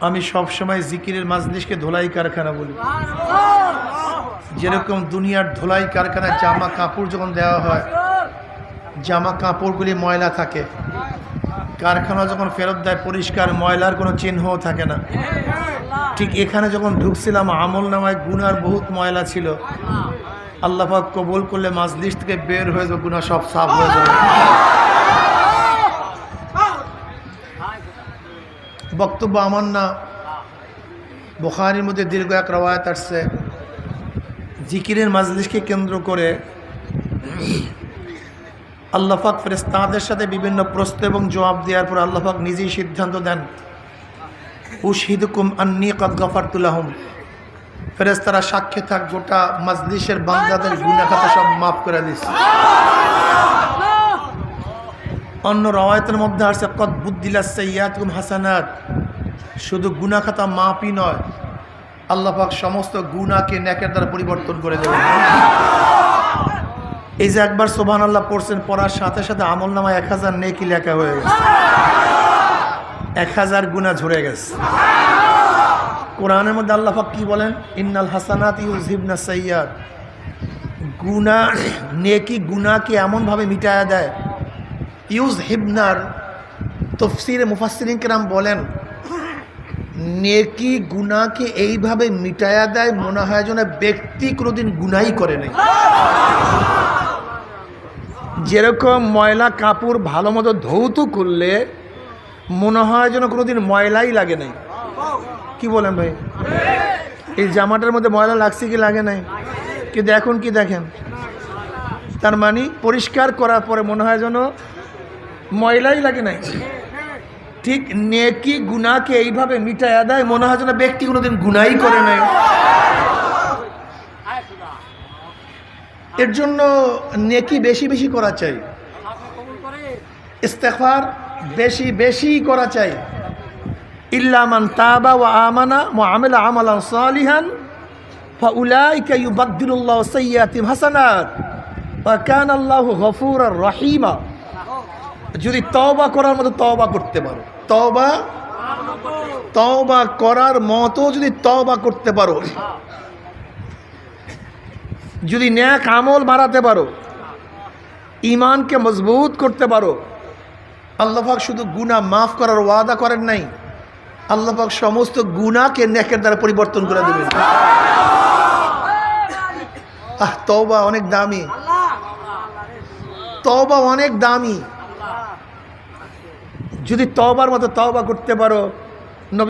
আমি সব সময় জিকিরের মাজলিসকে ধোলাই কারখানা বলি। যেরকম দুনিয়ার ধোলাই কারখানায় জামা কাপড় যখন দেওয়া হয়, জামা কাপড়গুলি ময়লা থাকে, কারখানা যখন ফেরত দেয় পরিষ্কার, ময়লার কোনো চিহ্নও থাকে না। ঠিক এখানে যখন ঢুকছিলাম আমল নামায় গুনার বহুত ময়লা ছিল। আল্লাহ পাক কবুল করলে মাজলিস থেকে বের হয়ে যাবে, গুনাহ সব সাফ হয়ে যাবে। বক্তব্য আমার না, বুখারীর মধ্যে দীর্ঘ এক রওয়ায়াত আসছে, জিকিরের মাজলিসকে কেন্দ্র করে আল্লাহ পাক ফেরেশতাদের সাথে বিভিন্ন প্রশ্ন এবং জবাব দেওয়ার পর আল্লাহ পাক নিজেই সিদ্ধান্ত দেন, উশহিদুকুম আন্নী কাদ গাফারতু লাহুম। ফেরেশতারা সাক্ষী থাক, গোটা মাজলিসের বান্দাদের গুনাহ খাতা সব মাফ করে দিয়েছে। অন্য রওয়ায়াতের মধ্যে আসছে কদ বুদ্দিলাস সাইয়্যাতুকুম হাসানাত। শুধু গুনাহ খাতা মাফই নয়, আল্লাহ পাক সমস্ত গুনাহকে নেকের দ্বারা পরিবর্তন করে দেবেন। এই যে একবার সুবহানাল্লাহ পড়ছেন, পড়ার সাথে সাথে আমল নামায় 1000 নেকি লেখা হয়ে গেছে, 1000 গুনাহ ঝরে গেছে। কোরআনের মধ্যে আল্লাহ পাক কি বলেন? ইন্নাল হাসানাত ইউযহিবনাস সাইয়্যাত। গুনাহ, নেকি গুনাহকে এমনভাবে মিটায়া দেয়। ইউযহিবনার তাফসীরে মুফাসসিরিন কেরাম বলেন, নেকি গুনাহকে এইভাবে মিটায়া দেয় মনে হয় যেন ব্যক্তি কোনোদিন গুনাহই করে নাই। যেরকম ময়লা কাপড় ভালো মতো ধৌত করলে মনে হয় যেন কোনোদিন ময়লাই লাগে নাই। কি বলেন ভাই? এই জামাটার মধ্যে ময়লা লাগছে কি লাগে নাই? কিন্তু এখন কি দেখেন, তার মানে পরিষ্কার করার পরে মনে হয় যেন ময়লাই লাগে নাই। ঠিক নেকি গুনাহকে এইভাবে মিটায়া দেয় মনে হয় যেন ব্যক্তি কোনোদিন গুনাহই করে নাই। এর জন্য নেকি বেশি বেশি করা চাই, ইস্তেগফার বেশি বেশি করা চাই। ইল্লা মান তাবা ওয়া আমানা ওয়া আমিলা আমালান সালিহান ফাউলাইকা ইউবাদদিলুল্লাহু সাইয়্যাতিহিম হাসানাত ওয়া কানা আল্লাহু গফুরার রহিমা। যদি তওবা করার মতো তওবা করতে পারো, তওবা করার মতো যদি তওবা করতে পারো, যদি নেক আমল বাড়াতে পারো, ঈমানকে মজবুত করতে পারো, আল্লাহ পাক শুধু গুনাহ মাফ করার ওয়াদা করেন নাই, আল্লাহ পাক সমস্ত গুনাহকে নেকের দ্বারা পরিবর্তন করে দেবেন। তওবা অনেক দামি, তওবা অনেক দামি। যদি তওবার মতো তওবা করতে পারো,